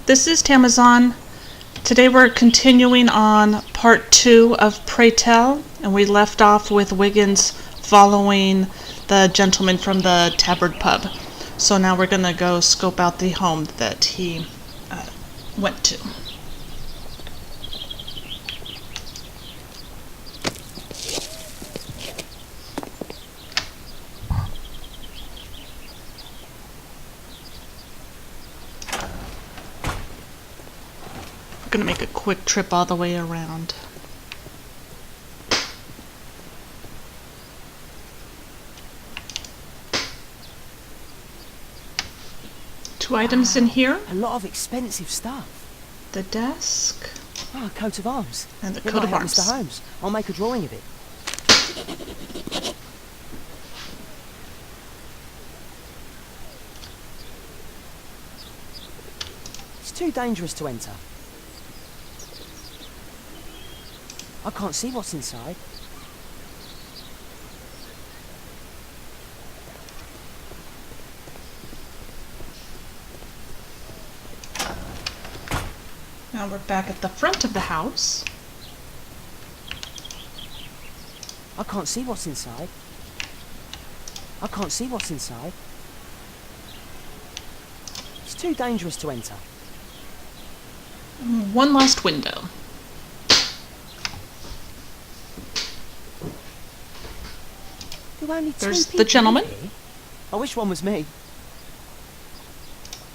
This is Tamazon. Today we're continuing on part 2 of Pray Tell, and we left off with Wiggins following the gentleman from the Tabard pub. So now we're going to go scope out the home that he went to. Gonna make a quick trip all the way around. Two items in here. A lot of expensive stuff. The desk. Oh, a coat of arms. And the It coat might of help arms. Mr. Holmes. I'll make a drawing of it. It's too dangerous to enter. I can't see what's inside. Now we're back at the front of the house. I can't see what's inside. I can't see what's inside. It's too dangerous to enter. One last window. Only There's two the people gentleman. here. I wish one was me.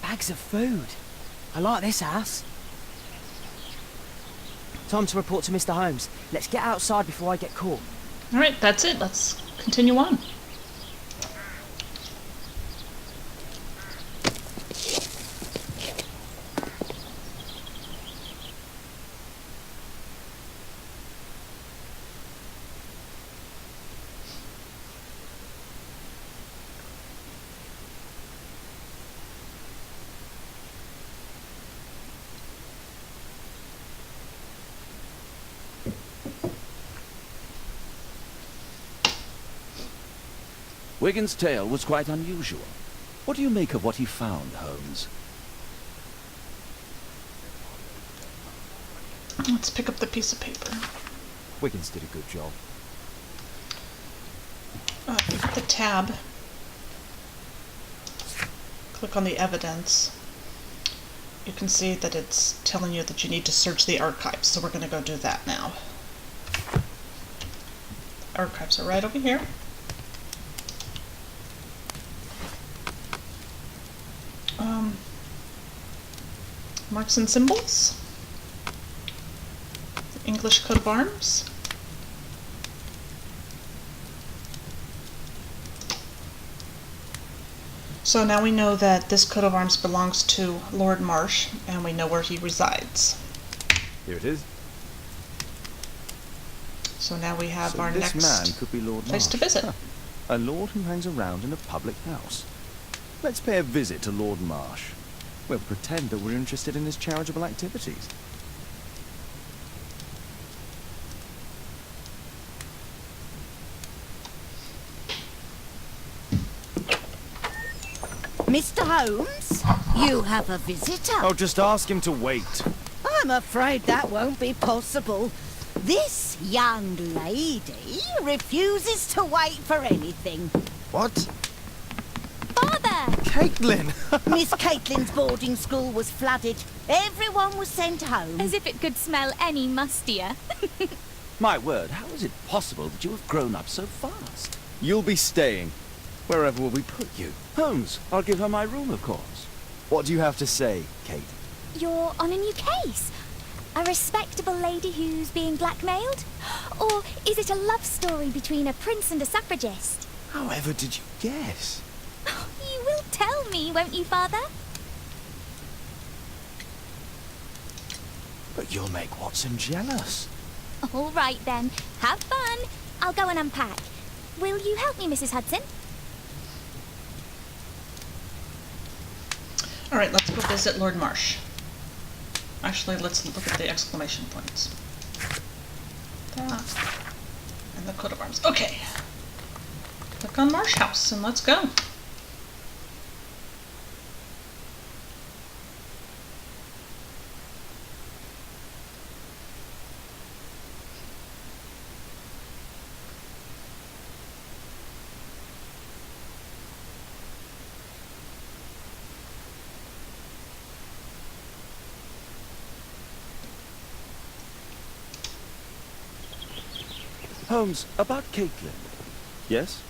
Bags of food. I like this house. Time to report to Mr. Holmes. Let's get outside before I get caught. Alright, that's it. Let's continue on. Wiggins' tale was quite unusual. What do you make of what he found, Holmes? Let's pick up the piece of paper. Wiggins did a good job. Pick up the tab. Click on the evidence. You can see that it's telling you that you need to search the archives, so we're going to go do that now. The archives are right over here. Marks and symbols. The English coat of arms. So now we know that this coat of arms belongs to Lord Marsh, and we know where he resides. Here it is. So now we have So our this next man could be Lord place Marsh. to visit. Huh. A lord who hangs around in a public house. Let's pay a visit to Lord Marsh. We'll pretend that we're interested in his charitable activities. Mr. Holmes, you have a visitor. Oh, just ask him to wait. I'm afraid that won't be possible. This young lady refuses to wait for anything. What? Father! Caitlin! Miss Caitlin's boarding school was flooded. Everyone was sent home. As if it could smell any mustier. My word, how is it possible that you have grown up so fast? You'll be staying. Wherever will we put you? Holmes, I'll give her my room, of course. What do you have to say, Kate? You're on a new case. A respectable lady who's being blackmailed? Or is it a love story between a prince and a suffragist? However did you guess? You will tell me, won't you, Father? But you'll make Watson jealous. All right, then. Have fun. I'll go and unpack. Will you help me, Mrs. Hudson? Alright, let's go visit Lord Marsh. Actually, let's look at the exclamation points. That. And the coat of arms. Okay. Click on Marsh House and let's go. Holmes, about Caitlin. Yes?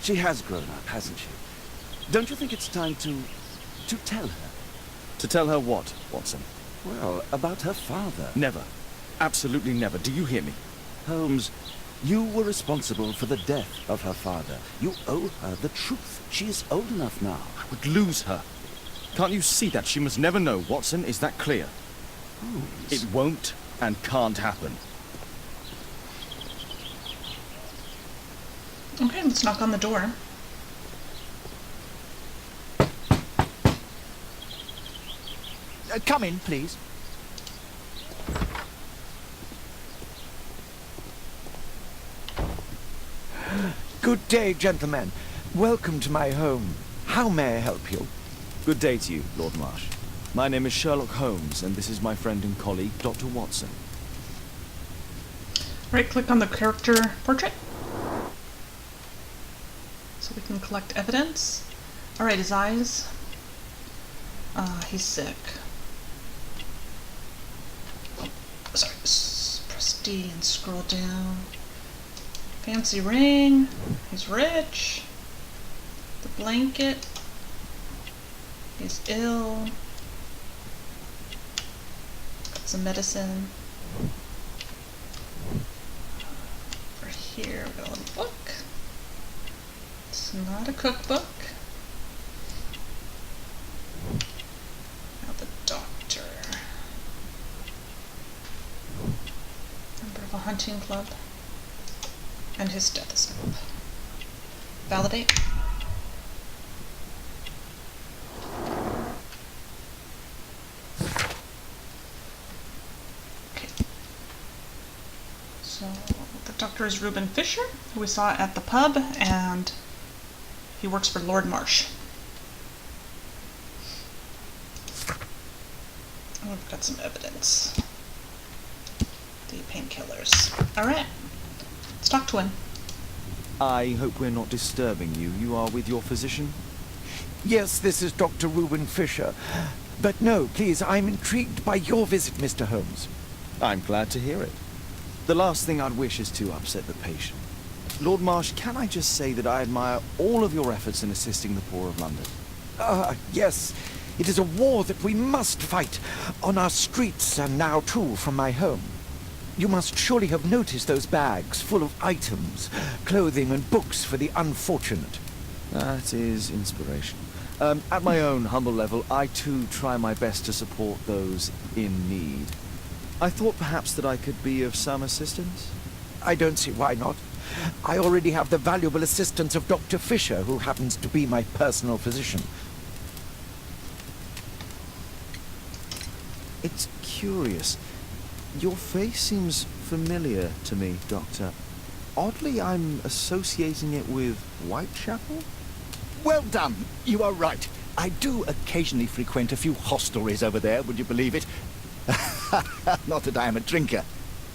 She has grown up, hasn't she? Don't you think it's time to tell her? To tell her what, Watson? Well, about her father. Never. Absolutely never. Do you hear me? Holmes, you were responsible for the death of her father. You owe her the truth. She is old enough now. Would lose her. Can't you see that? She must never know, Watson. Is that clear? Holmes. It won't and can't happen. Okay, let's knock on the door. Come in, please. Good day, gentlemen. Welcome to my home. How may I help you? Good day to you, Lord Marsh. My name is Sherlock Holmes, and this is my friend and colleague, Dr. Watson. Right-click on the character portrait, so we can collect evidence. Alright, his eyes. He's sick. Oh, sorry. Press D and scroll down. Fancy ring. He's rich. The blanket. He's ill. Got some medicine. Over here we got a little book. It's not a cookbook. Now the doctor. Member of a hunting club. And his stethoscope. Validate. Okay. So the doctor is Reuben Fisher, who we saw at the pub, and he works for Lord Marsh. And we've got some evidence. The painkillers. Alright. Let's talk to him. I hope we're not disturbing you. You are with your physician? Yes, this is Dr. Reuben Fisher. But no, please, I'm intrigued by your visit, Mr. Holmes. I'm glad to hear it. The last thing I'd wish is to upset the patient. Lord Marsh, can I just say that I admire all of your efforts in assisting the poor of London? Yes. It is a war that we must fight on our streets and now, too, from my home. You must surely have noticed those bags full of items, clothing and books for the unfortunate. That is inspiration. At my own humble level, I too try my best to support those in need. I thought perhaps that I could be of some assistance. I don't see why not. I already have the valuable assistance of Dr. Fisher, who happens to be my personal physician. It's curious. Your face seems familiar to me, Doctor. Oddly, I'm associating it with Whitechapel? Well done. You are right. I do occasionally frequent a few hostelries over there, would you believe it? Not that I am a drinker.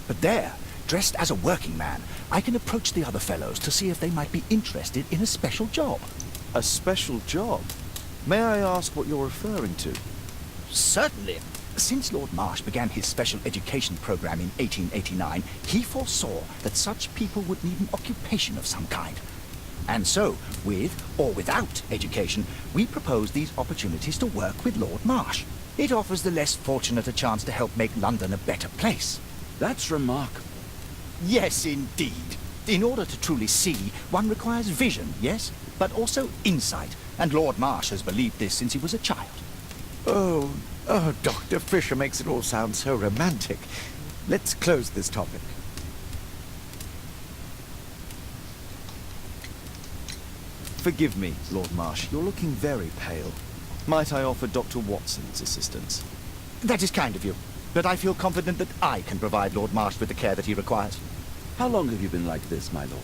But there, dressed as a working man, I can approach the other fellows to see if they might be interested in a special job. A special job? May I ask what you're referring to? Certainly. Since Lord Marsh began his special education program in 1889, he foresaw that such people would need an occupation of some kind. And so, with or without education, we propose these opportunities to work with Lord Marsh. It offers the less fortunate a chance to help make London a better place. That's remarkable. Yes, indeed. In order to truly see, one requires vision, yes, but also insight. And Lord Marsh has believed this since he was a child. Oh, Dr. Fisher makes it all sound so romantic. Let's close this topic. Forgive me, Lord Marsh. You're looking very pale. Might I offer Dr. Watson's assistance? That is kind of you, but I feel confident that I can provide Lord Marsh with the care that he requires. How long have you been like this, my lord?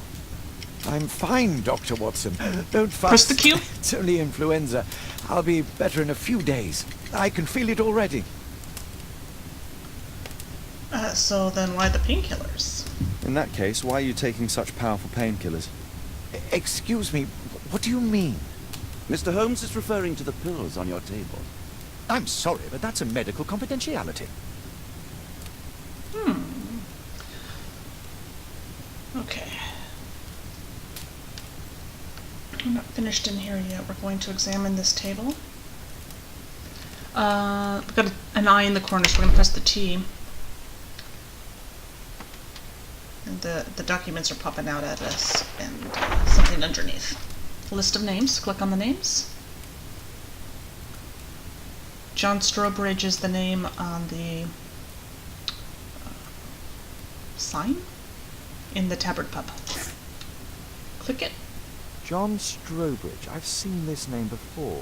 I'm fine, Dr. Watson. Don't fuss. Press the Q. It's only influenza. I'll be better in a few days. I can feel it already. So then why the painkillers? In that case, why are you taking such powerful painkillers? Excuse me, what do you mean? Mr. Holmes is referring to the pills on your table. I'm sorry, but that's a medical confidentiality. Okay. We're not finished in here yet. We're going to examine this table. We've got an eye in the corner, so we're going to press the T. And the documents are popping out at us, and something underneath. List of names. Click on the names. John Strobridge is the name on the sign in the Tabard pub. Click it. John Strobridge. I've seen this name before.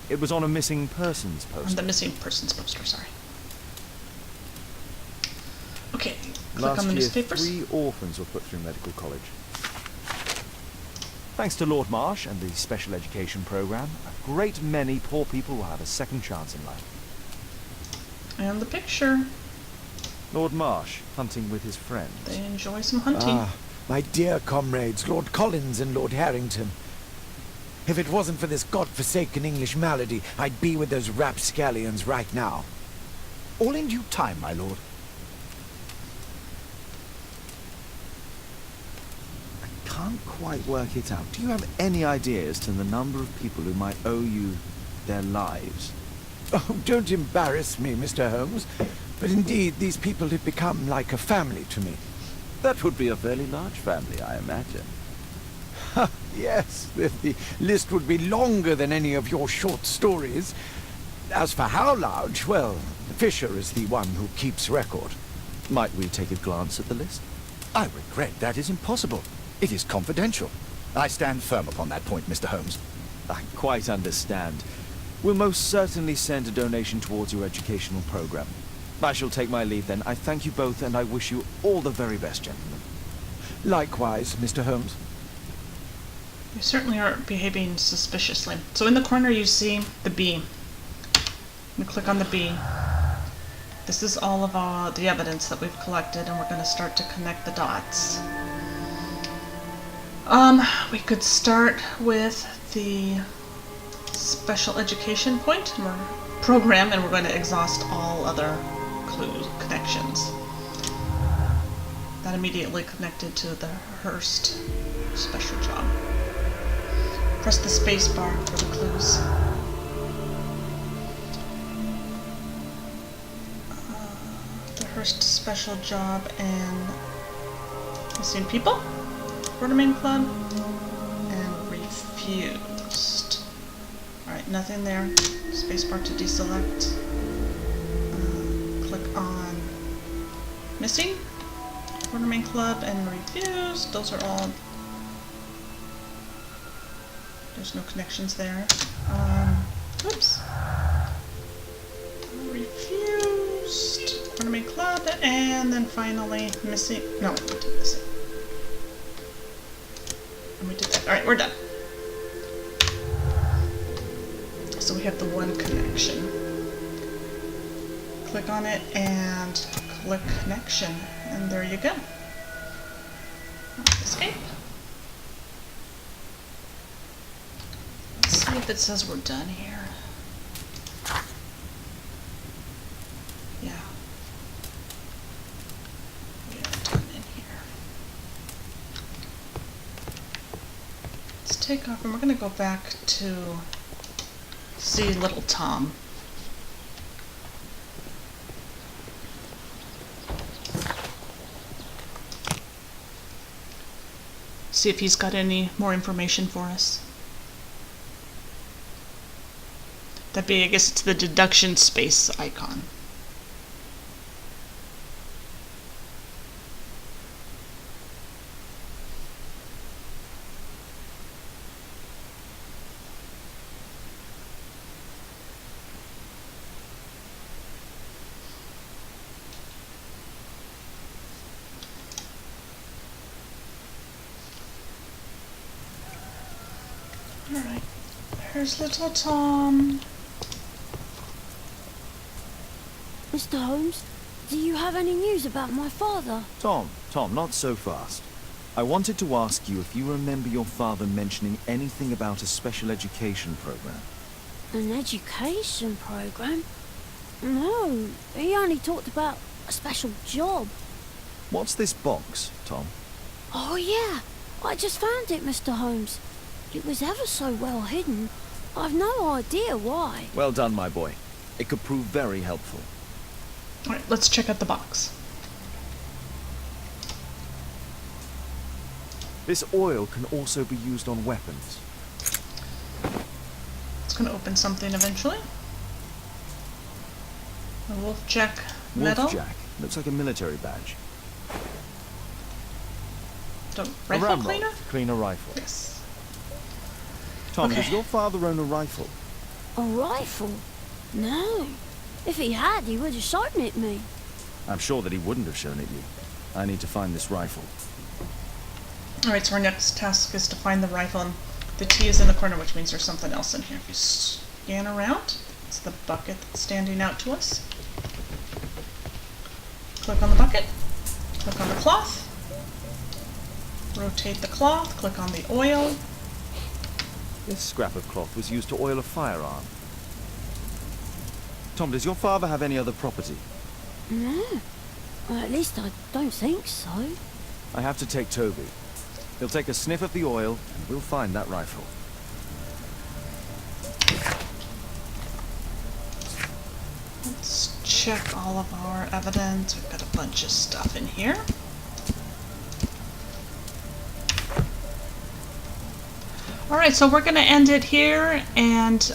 It was on a missing persons poster. On the missing persons poster, sorry. Okay, click Last on the year, newspapers. 3 orphans were put through medical college. Thanks to Lord Marsh and the special education program, a great many poor people will have a second chance in life. And the picture. Lord Marsh, hunting with his friends. They enjoy some hunting. Ah, my dear comrades, Lord Collins and Lord Harrington. If it wasn't for this godforsaken English malady, I'd be with those rapscallions right now. All in due time, my lord. I can't quite work it out. Do you have any idea as to the number of people who might owe you their lives? Oh, don't embarrass me, Mr. Holmes. But indeed, these people have become like a family to me. That would be a fairly large family, I imagine. Yes, the list would be longer than any of your short stories. As for how large, well, Fisher is the one who keeps record. Might we take a glance at the list? I regret that is impossible. It is confidential. I stand firm upon that point, Mr. Holmes. I quite understand. We'll most certainly send a donation towards your educational program. I shall take my leave then. I thank you both, and I wish you all the very best, gentlemen. Likewise, Mr. Holmes. You certainly are behaving suspiciously. So in the corner you see the B. You click on the B. This is all of the evidence that we've collected, and we're going to start to connect the dots. We could start with the special education point or program, and we're going to exhaust all other clue connections. That immediately connected to the Hearst special job. Press the space bar for the clues. The Hearst special job and missing people, Quartermain Club, and refused. Alright, nothing there. Space bar to deselect. Click on missing, Quartermain Club, and refused. Those are all. There's no connections there. Oops. Refused. Quartermain Club, and then finally missing. No, we did missing. And we did that. Alright, we're done. So we have the one connection. Click on it and click connection. And there you go. Escape. Let's see if it says we're done here. Yeah. We are done in here. Let's take off, and we're going to go back to see little Tom. See if he's got any more information for us. That'd be, I guess it's the deduction space icon. Alright, here's little Tom. Mr. Holmes, do you have any news about my father? Tom, not so fast. I wanted to ask you if you remember your father mentioning anything about a special education program. An education program? No, he only talked about a special job. What's this box, Tom? Oh yeah, I just found it, Mr. Holmes. It was ever so well hidden. I've no idea why. Well done, my boy. It could prove very helpful. Alright, let's check out the box. This oil can also be used on weapons. It's going to open something eventually. A Wolfjack medal. Wolfjack. Looks like a military badge. The A rifle ramrod cleaner? to clean a rifle. Yes. Tom, Okay. does your father own a rifle? A rifle? No. If he had, he would have shown it me. I'm sure that he wouldn't have shown it you. I need to find this rifle. Alright, so our next task is to find the rifle, and the T is in the corner, which means there's something else in here. If you scan around, it's the bucket that's standing out to us. Click on the bucket, click on the cloth, rotate the cloth, click on the oil. This scrap of cloth was used to oil a firearm. Tom, does your father have any other property? No. Well, at least I don't think so. I have to take Toby. He'll take a sniff of the oil, and we'll find that rifle. Let's check all of our evidence. We've got a bunch of stuff in here. Alright, so we're going to end it here, and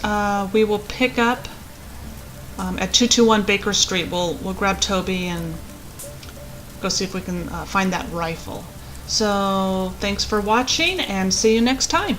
we will pick up at 221 Baker Street. We'll grab Toby and go see if we can find that rifle. So, thanks for watching, and see you next time.